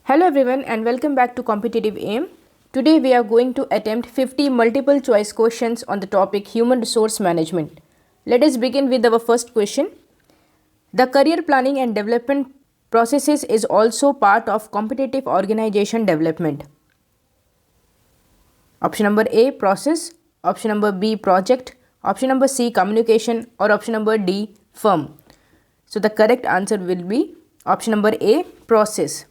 Hello everyone and welcome back to Competitive Aim. Today we are going to attempt 50 multiple choice questions on the topic Human Resource Management. Let us begin with our first question. The career planning and development processes is also part of competitive organization development. Option number A, process. Option number B, project. Option number C, communication. Or option number D, firm. So the correct answer will be option number A, process.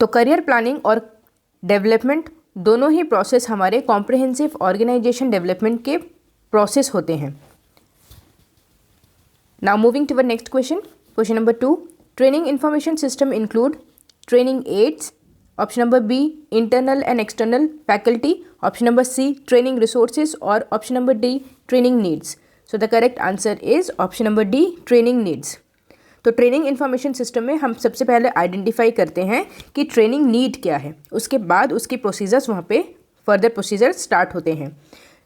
तो career planning और development दोनों ही process हमारे comprehensive organisation development के process होते हैं. Now moving to next question. Question number 2. Training information system include training aids. Option number B, internal and external faculty. Option number C, training resources. और option number D, training needs. So the correct answer is option number D, training needs. तो training information system में हम सबसे पहले identify करते हैं कि training need क्या है. उसके बाद उसके प्रोसीजर्स वहाँ पे फर्दर प्रोसीजर स्टार्ट होते हैं.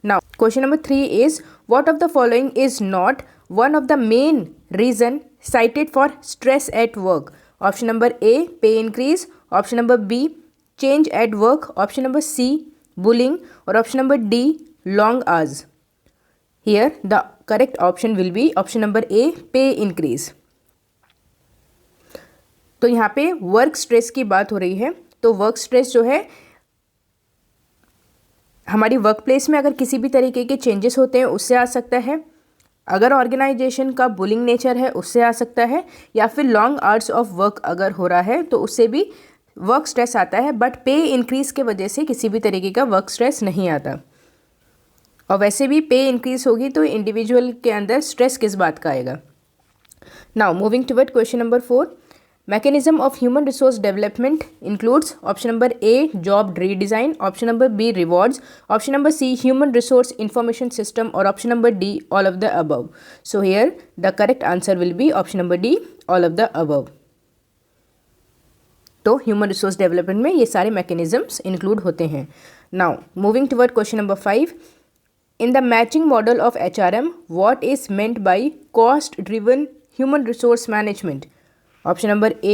Now question number 3 is what of the following is not one of the main reason cited for stress at work. Option number A, pay increase. Option number B, change at work. Option number C, bullying. और option number D, long hours. Here the correct option will be option number A, pay increase. तो यहाँ पे work stress की बात हो रही है. तो वर्क स्ट्रेस जो है हमारी वर्क प्लेस में अगर किसी भी तरीके के चेंजेस होते हैं उससे आ सकता है. अगर ऑर्गेनाइजेशन का बुलिंग नेचर है उससे आ सकता है. या फिर लॉन्ग आवर्स ऑफ वर्क अगर हो रहा है तो उससे भी वर्क स्ट्रेस आता है. बट पे इंक्रीज के वजह से किसी भी तरीके का वर्क स्ट्रेस नहीं आता. और वैसे भी पे इंक्रीज होगी तो इंडिविजुअल के अंदर स्ट्रेस किस बात का आएगा. Now moving toward question number 4. Mechanism of human resource development includes option number A, job redesign. Option number B, rewards. Option number C, human resource information system. Or option number D, all of the above. So here the correct answer will be option number D, all of the above. तो human resource development में ये सारे mechanisms include होते हैं. Now moving toward question number 5. In the matching model of HRM, what is meant by cost driven human resource management? Option number A,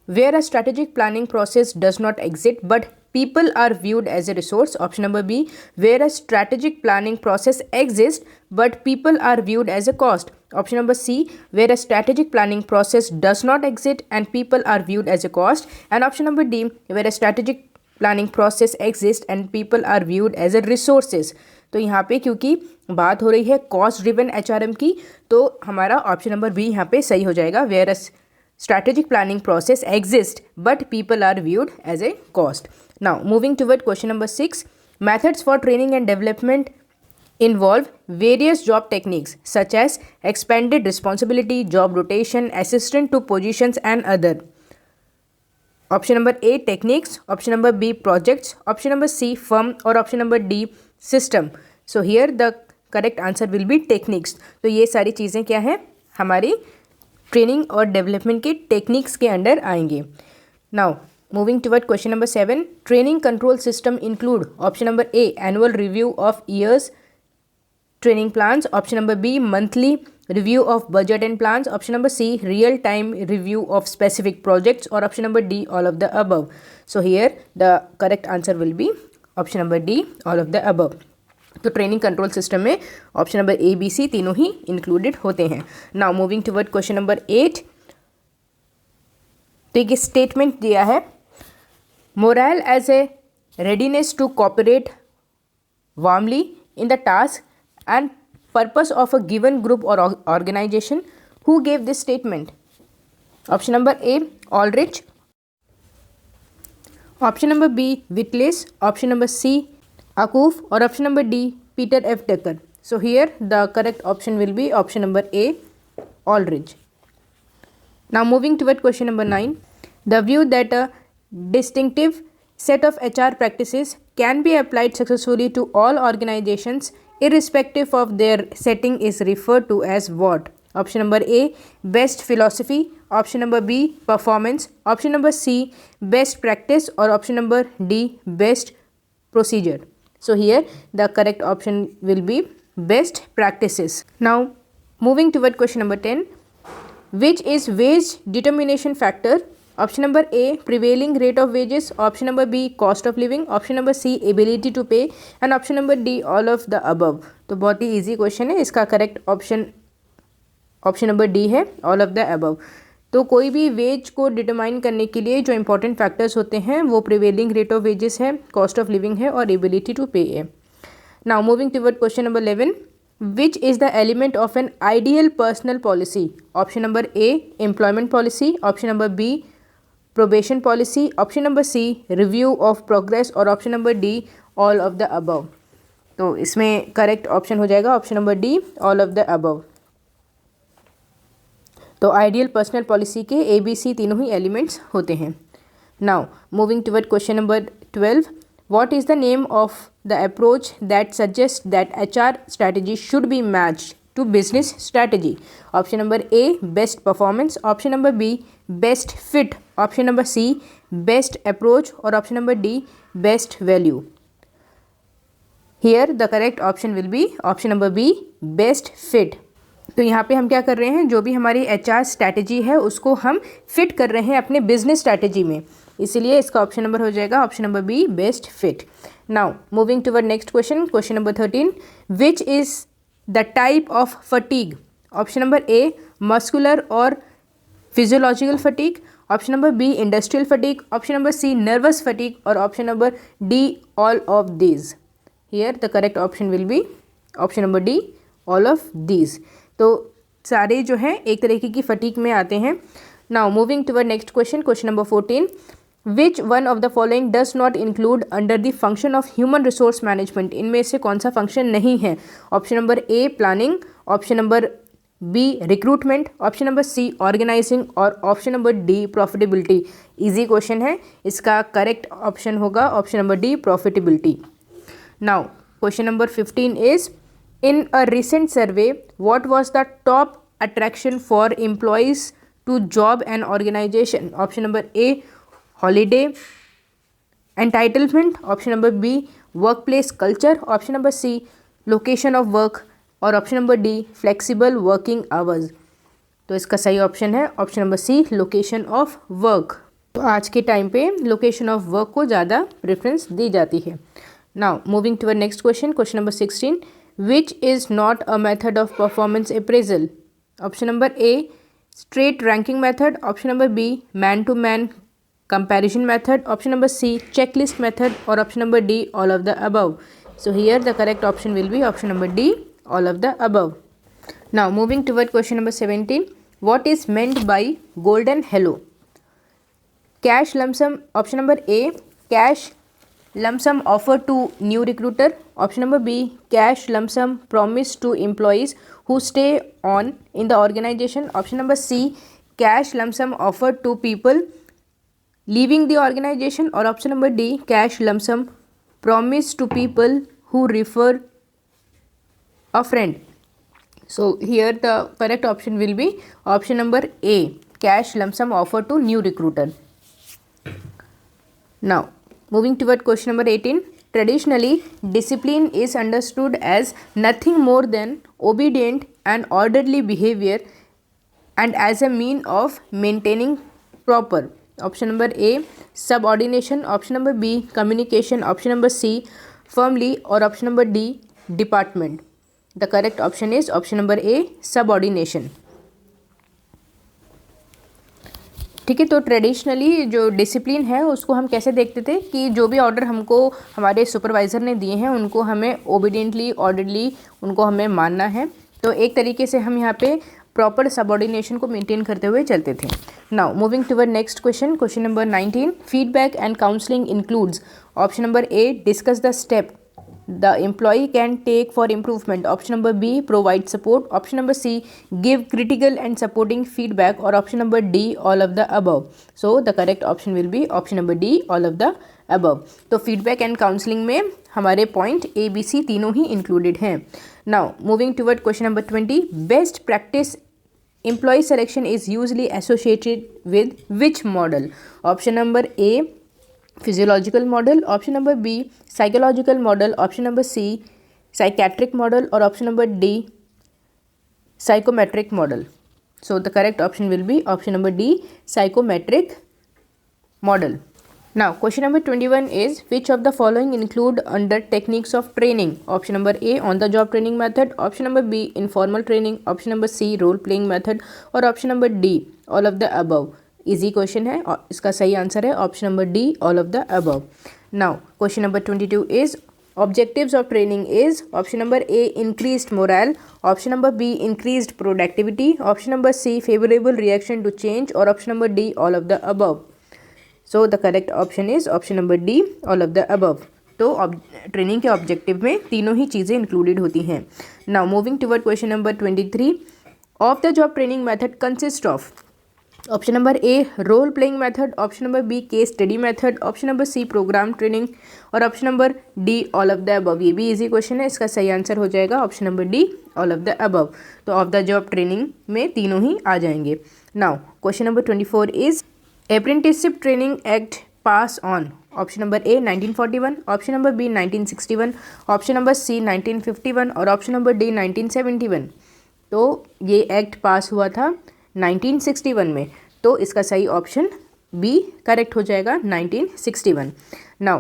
where a strategic planning process does not exist but people are viewed as a resource. Option number B, where a strategic planning process exists but people are viewed as a cost. Option number C, where a strategic planning process does not exist and people are viewed as a cost. And option number D, where a strategic planning process exists and people are viewed as a resources. तो यहाँ पे क्योंकि बात हो रही है cost driven HRM की तो हमारा ऑप्शन नंबर बी यहाँ पे सही हो जाएगा. Where a strategic planning process exist but people are viewed as a cost. Now moving toward question number 6. Methods for training and development involve various job techniques such as expanded responsibility, job rotation, assistant to positions and other. Option number A, techniques. Option number B, projects. Option number C, firm. और option number D, system. So here the correct answer will be techniques. तो ये सारी चीज़ें क्या हैं हमारी training और development के टेक्निक्स के अंडर आएंगे. Now moving toward question number 7. Training control system include option number A, annual review of years training plans. Option number B, monthly review of budget and plans. Option number C, real time review of specific projects. Or option number D, all of the above. So here the correct answer will be option number D, all of the above. तो training control system में option number A, B, C तीनों ही included होते हैं. Now moving toward question number 8. तो एक statement दिया है, moral as a readiness to cooperate warmly in the task and purpose of a given group or organization. Who gave this statement? Option number A, Aldrich. Option number B, Wittlis. Option number C, Akuf. Or option number D, Peter F. Drucker. So here the correct option will be option number A, Aldrich. Now moving toward question number 9. The view that a distinctive set of HR practices can be applied successfully to all organizations irrespective of their setting is referred to as what? Option number A, best philosophy. Option number B, performance. Option number C, best practice. Or option number D, best procedure. So here the correct option will be best practices. Now moving toward question number 10. Which is wage determination factor? Option number A, prevailing rate of wages. Option number B, cost of living. Option number C, ability to pay. And option number D, all of the above. तो बहुत ही easy question है, इसका correct option number D है, all of the above. तो कोई भी veg को डिटरमाइन करने के लिए जो इंपॉर्टेंट फैक्टर्स होते हैं वो प्रिवेलिंग रेट ऑफ वेजेस है, कॉस्ट ऑफ लिविंग है और एबिलिटी टू पे है। Now moving toward question number 11, which is the element of an ideal personal policy? Option number A, employment policy. Option number B, probation policy. Option number C, review of progress. और option number D, all of the above. तो इसमें correct option हो जाएगा option number D, all of the above. तो ideal personal policy के ABC तीनों ही elements होते हैं। Now moving toward question number 12, what is the name of the approach that suggest that HR strategy should be matched to business strategy? Option number A, best performance. Option number B, best fit. Option number C, best approach. और option number D, best value. Here the correct option will be option number B, best fit. तो यहाँ पे हम क्या कर रहे हैं, जो भी हमारी HR स्ट्रैटेजी है उसको हम फिट कर रहे हैं अपने बिजनेस स्ट्रैटेजी में, इसीलिए इसका ऑप्शन नंबर हो जाएगा option number B, best fit. Now moving toward next question, question number 13, which is the type of fatigue? Option number A, muscular और physiological fatigue. Option number B, industrial fatigue. Option number C, nervous fatigue. और option number D, all of these. Here the correct option will be option number D, all of these. तो सारे जो हैं एक तरीके की fatigue में आते हैं। Now moving toward next question, question number 14, which one of the following does not include under the function of human resource management? इनमें से कौन सा फंक्शन नहीं है? Option number A, planning. Option number B, recruitment. Option number C, organising. और option number D, profitability. Easy question है, इसका correct option होगा option number D, profitability. Now question number 15 is, in a recent survey, what was the top attraction for employees to job and organization? Option number A, holiday entitlement. Option number B, workplace culture. Option number C, location of work. और option number D, flexible working hours. तो इसका सही option है option number C, location of work. तो आज के time पे location of work को ज़्यादा प्रेफरेंस दी जाती है। Now moving toward next question, question number 16, which is not a method of performance appraisal? Option number A, straight ranking method. Option number B, man to man comparison method. Option number C, checklist method. or option number D, all of the above. So here the correct option will be option number D, all of the above. Now moving toward question number 17, what is meant by golden hello? Cash lump sum. Option number A, cash lump sum offered to new recruiter. Option number B, cash lump sum promised to employees who stay on in the organization. Option number C, cash lump sum offered to people leaving the organization. or option number D, cash lump sum promised to people who refer a friend. So here the correct option will be option number A, cash lump sum offered to new recruiter. Now moving toward question number 18, traditionally discipline is understood as nothing more than obedient and orderly behavior and as a mean of maintaining proper. Option number A, subordination. Option number B, communication. Option number C, firmly. or option number D, department. The correct option is option number A, subordination. ठीक है, तो traditionally जो discipline है उसको हम कैसे देखते थे कि जो भी ऑर्डर हमको हमारे सुपरवाइज़र ने दिए हैं उनको हमें ओबीडियंटली, ऑर्डरली उनको हमें मानना है। तो एक तरीके से हम यहाँ पे प्रॉपर सबऑर्डिनेशन को मेंटेन करते हुए चलते थे। Now moving toward next question, question number 19, feedback and counselling includes. Option number A, discuss the step the employee can take for improvement. Option number B, provide support. Option number C, give critical and supporting feedback. or option number D, all of the above. So the correct option will be option number D, all of the above. तो feedback and counseling में हमारे point A, B, C तीनों ही included हैं। Now moving toward question number 20, best practice employee selection is usually associated with which model? Option number A, physiological model. Option number B, psychological model. Option number C, psychiatric model. और option number D, psychometric model. So the correct option will be option number D, psychometric model. Now question number 21 is which of the following include under techniques of training? Option number A, on the job training method, option number B, informal training, option number C, role playing method और option number D, all of the above. Easy question है और इसका सही answer है option number D, all of the above. Now question number 22 is objectives of training is option number A, increased morale, option number B, increased productivity, option number C, favorable reaction to change और option number D, all of the above. So the correct option is option number D, all of the above. तो training के objective में तीनों ही चीज़ें included होती हैं. Now moving toward question number 23. Off the job training method consist of option number A, role playing method, option number B, case study method, option number C, programme training और option number D, all of the above. ये भी easy question है, इसका सही answer हो जाएगा option number D, all of the above. तो of the job training में तीनों ही आ जाएंगे. Now question number 24 is Apprenticeship Training Act pass on. Option number A 1941, option number B 1961, option number C 1951 और ऑप्शन नंबर डी 1971. तो ये act पास हुआ था 1961 में, तो इसका सही ऑप्शन बी करेक्ट हो जाएगा 1961. Now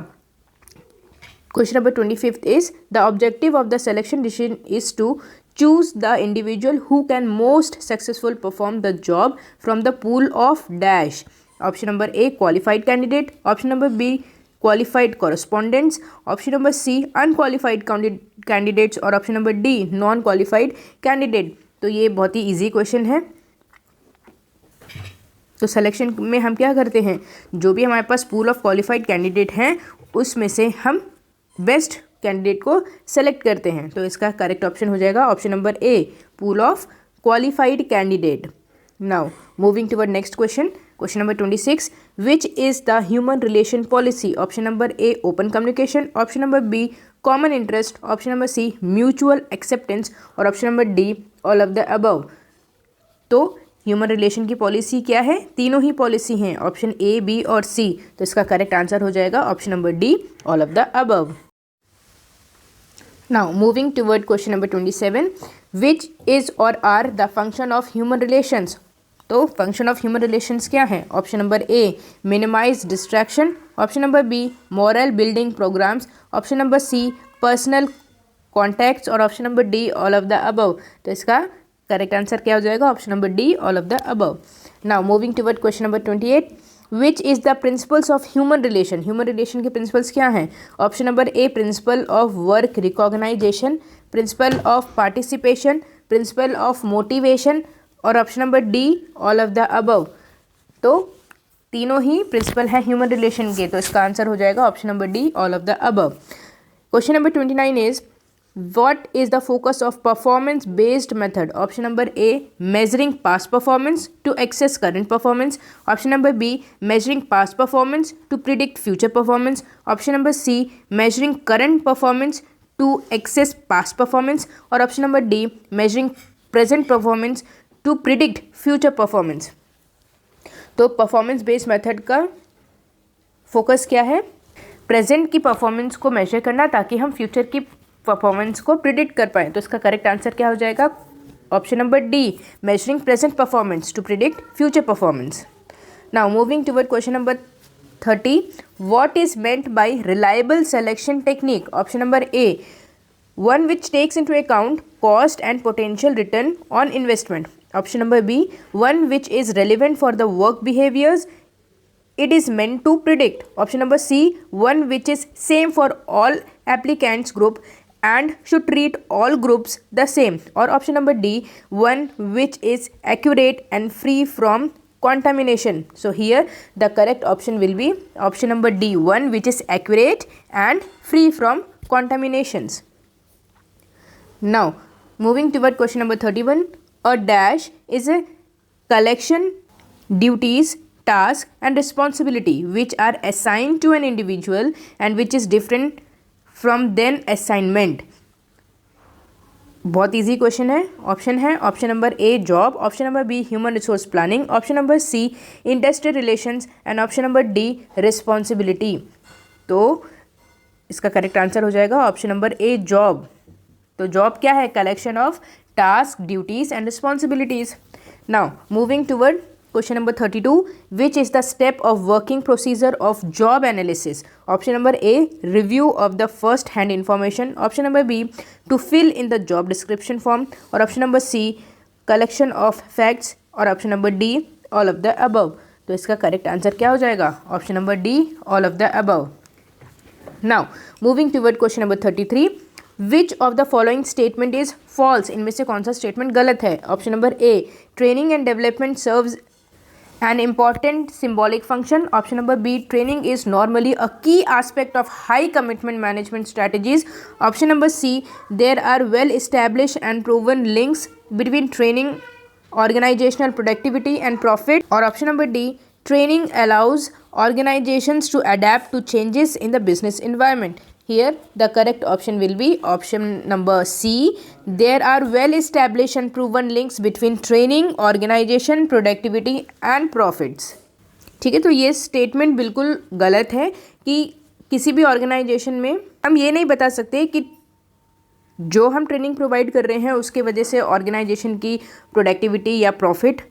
question number 25 is the objective of the selection decision is to choose the individual who can most successful perform the job from the pool of dash. Option number A, qualified candidate, option number B, qualified correspondents, option number C, unqualified candidates और option number D, non qualified candidate. तो ये बहुत ही easy question है. तो selection में हम क्या करते हैं, जो भी हमारे पास पूल ऑफ क्वालिफाइड कैंडिडेट हैं उसमें से हम बेस्ट कैंडिडेट को सेलेक्ट करते हैं. तो इसका करेक्ट ऑप्शन हो जाएगा option number A, pool of qualified candidate. Now moving toward next question. Question number 26. Which is the human relation policy? Option number A, open communication, option number B, common interest, option number C, mutual acceptance और option number D, all of the above. तो human relation की policy क्या है? तीनों ही policy हैं, option A, B और C. तो इसका करेक्ट आंसर हो जाएगा option number D, all of the above. Now moving toward question number 27. Which is or are the function of human relations? तो फंक्शन ऑफ ह्यूमन रिलेशंस क्या है? Option number A, minimise distraction, option number B, moral building programs, option number C, personal contacts और option number D, all of the above. तो इसका correct answer क्या हो जाएगा? Option number D, all of the above. Now moving toward question number 28. Which is the principles of human relation? Human relation के principles क्या हैं? Option number A, principal of work recognisation, principle of participation, principle of motivation और option number D, all of the above. तो तीनों ही principle हैं human relation के, तो इसका आंसर हो जाएगा option number D, all of the above. Question number 29 is what is the focus of performance based method? Option number A, measuring past performance to assess current performance, option number B, measuring past performance to predict future performance, option number C, measuring current performance to assess past performance और option number D, measuring present performance to predict future performance. तो performance based method का focus क्या है? Present की performance को major करना ताकि हम फ्यूचर की परफॉर्मेंस को प्रिडिक्ट कर पाएँ. तो इसका करेक्ट आंसर क्या हो जाएगा? Option number D, measuring present performance to predict future performance. Now moving toward question number 30. What is meant by reliable selection technique? Option number A, one which takes into account cost and potential return on investment, option number B, one which is relevant for the work behaviours it is meant to predict, option number C, one which is same for all applicants group and should treat all groups the same or option number D, one which is accurate and free from contamination. So here the correct option will be option number D, one which is accurate and free from contaminations. Now moving toward question number 31. A dash is a collection duties, task and responsibility which are assigned to an individual and which is different from then assignment. बहुत easy question है. Option number A, job, option number B, human resource planning, option number C, industrial relations and option number D, responsibility. तो इसका correct answer हो जाएगा option number A, job. तो job क्या है? Collection of task, duties and responsibilities. Now moving toward question number 32, which is the step of working procedure of job analysis? Option number A, review of the first hand information. Option number B, to fill in the job description form. और option number C, collection of facts. और option number D, all of the above. तो इसका correct answer क्या हो जाएगा? Option number D, all of the above. Now moving toward question number 33, which of the following statement is false? इनमें से कौन सा स्टेटमेंट गलत है? Option number A, training and development serves an important symbolic function. Option number B, training is normally a key aspect of high commitment management strategies. Option number C, there are well established and proven links between training, organizational productivity and profit. Or option number D, training allows organizations to adapt to changes in the business environment. Here the correct option will be option number C, there are well established and proven links between training, organization, productivity and profits. ठीक है, तो ये statement बिल्कुल गलत है कि किसी भी ऑर्गेनाइजेशन में हम ये नहीं बता सकते कि जो हम ट्रेनिंग प्रोवाइड कर रहे हैं उसके वजह से ऑर्गेनाइजेशन की प्रोडक्टिविटी या प्रॉफिट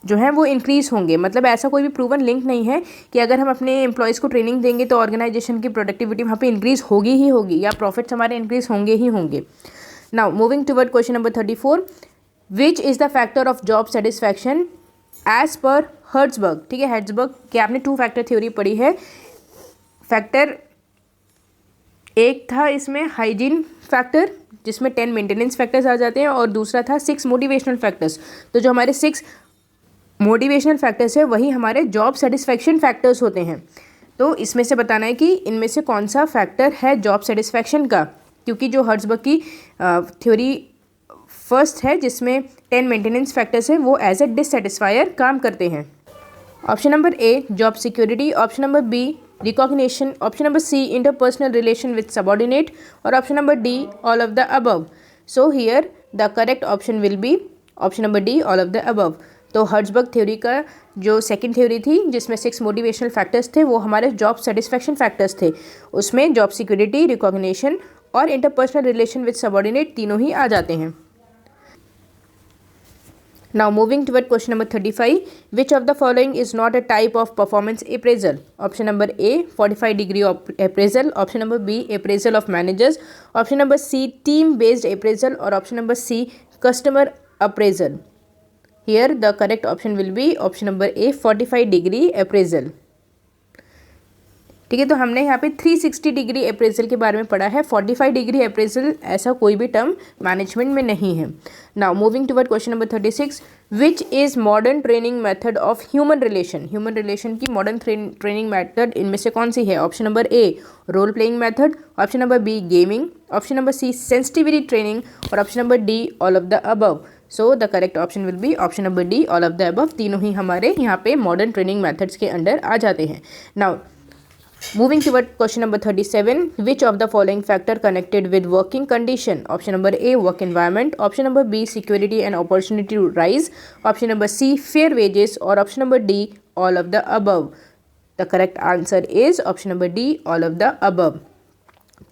जो है वो इंक्रीज़ होंगे. मतलब ऐसा कोई भी प्रूवन लिंक नहीं है कि अगर हम अपने एम्प्लॉयज़ को ट्रेनिंग देंगे तो ऑर्गेनाइजेशन की प्रोडक्टिविटी वहाँ पे इंक्रीज़ होगी ही होगी या प्रॉफिट्स हमारे इंक्रीज़ होंगे ही होंगे. Now moving toward question number 34, which is the factor of job satisfaction as per Herzberg? ठीक है, हर्ट्जबर्ग की आपने 2 फैक्टर थ्योरी पढ़ी है. फैक्टर एक था इसमें हाइजीन फैक्टर जिसमें 10 मेंटेनेंस फैक्टर्स आ जाते हैं और दूसरा था 6 मोटिवेशनल फैक्टर्स. तो जो हमारे 6 मोटिवेशनल फैक्टर्स है वही हमारे जॉब सेटिस्फैक्शन फैक्टर्स होते हैं. तो इसमें से बताना है कि इनमें से कौन सा फैक्टर है जॉब सेटिस्फैक्शन का, क्योंकि जो हर्ट्जबर्ग की थ्योरी फर्स्ट है जिसमें 10 मेंटेनेंस फैक्टर्स है वो एज ए डिससेटिस्फायर काम करते हैं. Option number A, job security. Option number B, recognition. Option number C, interpersonal relation with subordinate. और option number D, all of the above. So here the correct option will be option number D, all of the above. तो Herzberg theory का जो second theory थी जिसमें 6 motivational factors थे वो हमारे job satisfaction factors थे. उसमें जॉब सिक्योरिटी, रिकॉग्निशन और इंटरपर्सनल रिलेशन विद सबऑर्डिनेट तीनों ही आ जाते हैं. Now moving toward question number 35, which of the following is not a type of performance appraisal? Option number A, 45 degree appraisal. Option number B, appraisal of managers. Option number C, team based appraisal. और option number C, customer appraisal. Here the correct option will be option number A, 45 degree appraisal. ठीक है, तो हमने यहाँ पे 360 degree appraisal के बारे में पढ़ा है. 45 डिग्री अप्रेजल ऐसा कोई भी टर्म मैनेजमेंट में नहीं है. Now moving toward question number 36, which is modern training method of human relation? Human relation की मॉडर्न ट्रेनिंग मेथड इनमें से कौन सी है? Option number A, role playing method. Option number B, gaming. Option number C, sensitivity training. और option number D, all of the above. So the correct option will be option number D, all of the above. तीनों ही हमारे यहाँ पे modern training methods के under आ जाते हैं. Now moving toward question number 37, which of the following factor connected with working condition? Option number A, work environment. Option number B, security and opportunity to rise. Option number C, fair wages. और option number D, all of the above. The correct answer is option number D, all of the above.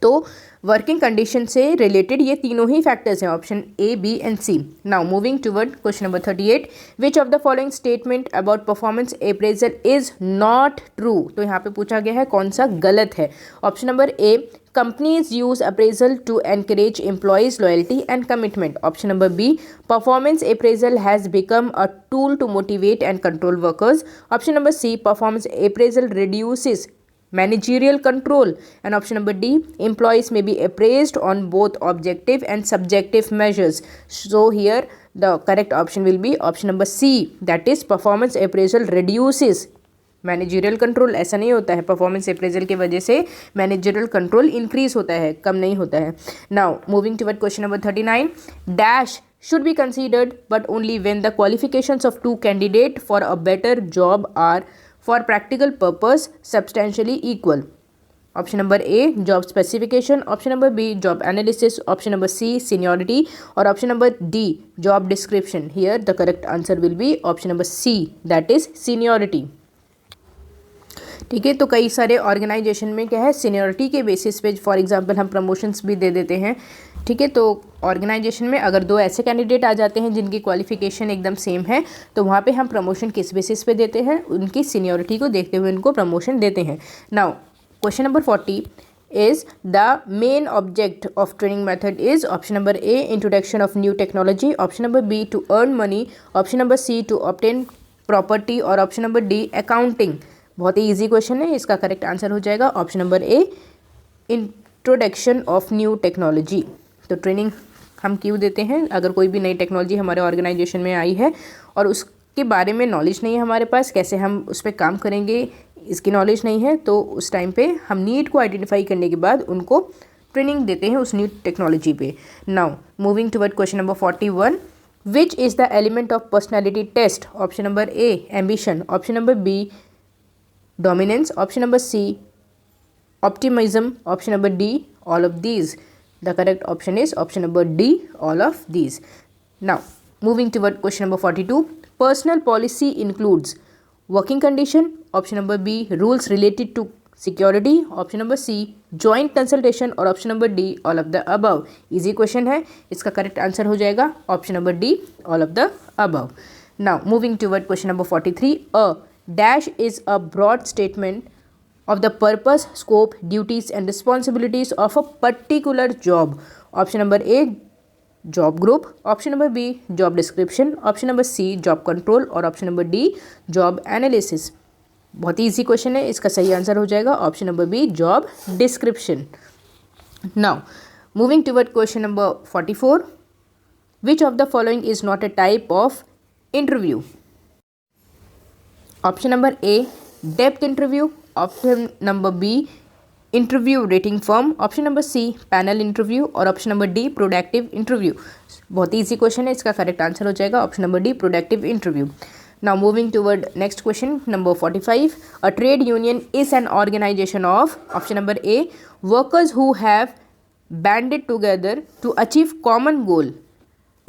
तो working condition से related ये तीनों ही factors हैं, option A, B and C. Now moving toward question number 38, which of the following statement about performance appraisal is not true? तो यहाँ पे पूछा गया है कौन सा गलत है. Option number A, companies use appraisal to encourage employees loyalty and commitment. Option number B, performance appraisal has become a tool to motivate and control workers. Option number C, performance appraisal reduces managerial control. And option number D, employees may be appraised on both objective and subjective measures. So here the correct option will be option number C, that is performance appraisal reduces managerial control. ऐसा नहीं होता है, performance appraisal की वजह से managerial control increase होता है, कम नहीं होता है. Now moving toward question number 39, dash should be considered but only when the qualifications of two candidates for a better job are for practical purpose substantially equal. Option number A, job specification. Option number B, job analysis. Option number C, seniority. और option number D, job description. Here the correct answer will be option number C, that is seniority. ठीक है, तो कई सारे organisation में क्या है, seniority के बेसिस पे फॉर एग्जांपल हम प्रमोशंस भी दे देते हैं. ठीक है। तो ऑर्गेनाइजेशन में अगर दो ऐसे कैंडिडेट आ जाते हैं जिनकी क्वालिफिकेशन एकदम सेम है तो वहाँ पे हम प्रमोशन किस बेसिस पे देते हैं, उनकी सीनियरिटी को देखते हुए उनको प्रमोशन देते हैं। Now question number 40 is the main object of training method is option number A introduction of new technology, option number B to earn money, option number C to obtain property और option number D accounting। बहुत ही easy question है, इसका correct answer हो जाएगा option number A introduction of new technology. तो training हम क्यों देते हैं, अगर कोई भी नई टेक्नोलॉजी हमारे ऑर्गेनाइजेशन में आई है और उसके बारे में नॉलेज नहीं है हमारे पास, कैसे हम उस पर काम करेंगे इसकी नॉलेज नहीं है, तो उस टाइम पे हम नीड को आइडेंटिफाई करने के बाद उनको ट्रेनिंग देते हैं उस न्यू टेक्नोलॉजी पे। Now moving toward question number 41 which is the element of personality test, option number A ambition, option number B dominance, option number C optimism, option number D all of these. The correct option is option number D all of these. Now moving toward question number 42 personnel policy includes working condition, option number B rules related to security, option number C joint consultation और option number D all of the above। easy question है, इसका correct answer हो जाएगा option number D all of the above। now moving toward question number 43 a dash is a broad statement of the purpose, scope, duties and responsibilities of a particular job, option number A job group, option number B job description, option number C job control और option number D job analysis. बहुत ही easy question है, इसका सही answer हो जाएगा option number B job description. Now moving toward question number 44 which of the following is not a type of interview, option number A depth interview, option number B interview rating firm, option number C panel interview और option number D productive interview. बहुत ही easy question है, इसका correct answer हो जाएगा option number D productive interview. Now moving toward next question number 45 a trade union is an organization of, option number A workers who have banded together to achieve common goal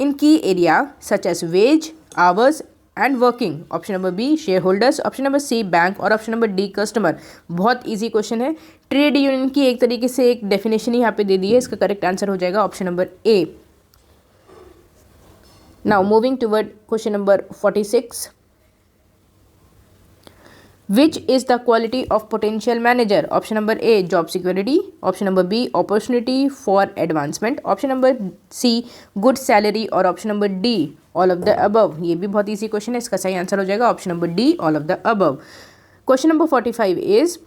in key area such as wage, hours and working, option number B share holders, option number C bank और option number D customer. बहुत easy question है, trade union की एक तरीके से एक definition ही यहाँ पे दे दी है, इसका करेक्ट आंसर हो जाएगा option number A. Now moving toward question number 46 Which is the quality of potential manager? Option number A job security, option number B opportunity for advancement, option number C good salary और option number D all of the above। ये भी बहुत easy question है, इसका सही answer हो जाएगा option number D all of the above। Question number 45 is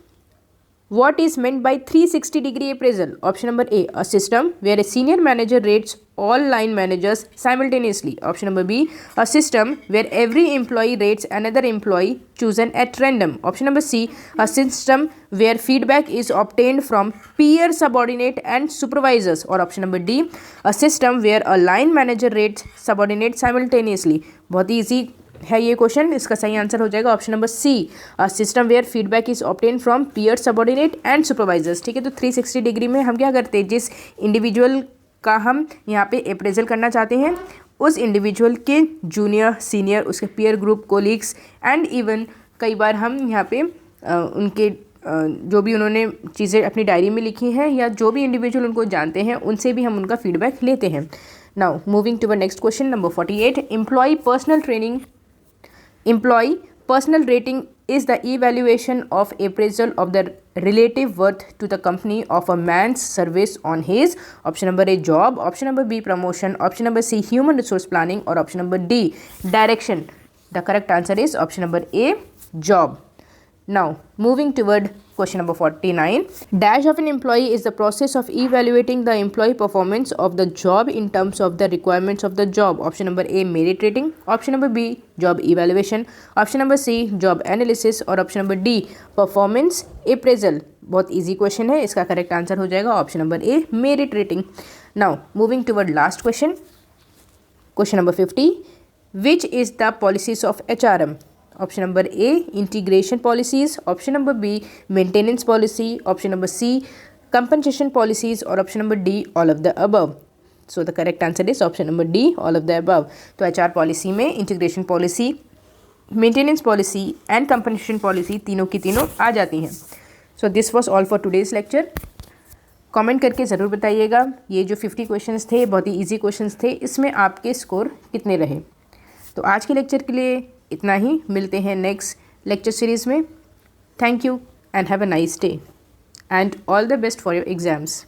what is meant by 360-degree appraisal? Option number A a system where a senior manager rates all line managers simultaneously, option number B a system where every employee rates another employee chosen at random, option number C a system where feedback is obtained from peer subordinate and supervisors और option number D a system where a line manager rates subordinate simultaneously। बहुत ही easy है ये question, इसका सही answer हो जाएगा option number C a system where feedback is obtain from peer subordinate and supervisors. ठीक है, तो 360 डिग्री में हम क्या करते हैं, जिस इंडिविजुअल का हम यहाँ पे अप्रेजल करना चाहते हैं उस इंडिविजुअल के जूनियर सीनियर उसके peer group colleagues and even कई बार हम यहाँ पे उनके जो भी उन्होंने चीज़ें अपनी डायरी में लिखी हैं या जो भी इंडिविजुअल उनको जानते हैं उनसे भी हम उनका फीडबैक लेते हैं। Now moving to the next question number 48 employee personal training Employee personal rating is the evaluation of appraisal of the relative worth to the company of a man's service on his, option number A job, option number B promotion, option number C human resource planning और option number D direction। The correct answer is option number A job। Now moving toward question number 49 dash of an employee is the process of evaluating the employee performance of the job in terms of the requirements of the job, option number A merit rating, option number B job evaluation, option number C job analysis और option number D performance appraisal। बहुत easy question है, इसका correct answer हो जाएगा option number A merit rating। Now moving toward last question number 50 which is the policies of HRM? Option number A integration policies, option number B maintenance policy, option number C compensation policies और option number D all of the above. So the correct answer is option number D all of the above. तो HR policy में integration policy, maintenance policy and compensation policy तीनों की तीनों आ जाती हैं। So this was all for today's lecture. Comment करके ज़रूर बताइएगा ये जो 50 क्वेश्चंस थे बहुत ही इजी क्वेश्चंस थे, इसमें आपके स्कोर कितने रहे। तो आज के लेक्चर के लिए इतना ही, मिलते हैं नेक्स्ट लेक्चर सीरीज़ में। Thank you and have a nice day and all the best for your exams.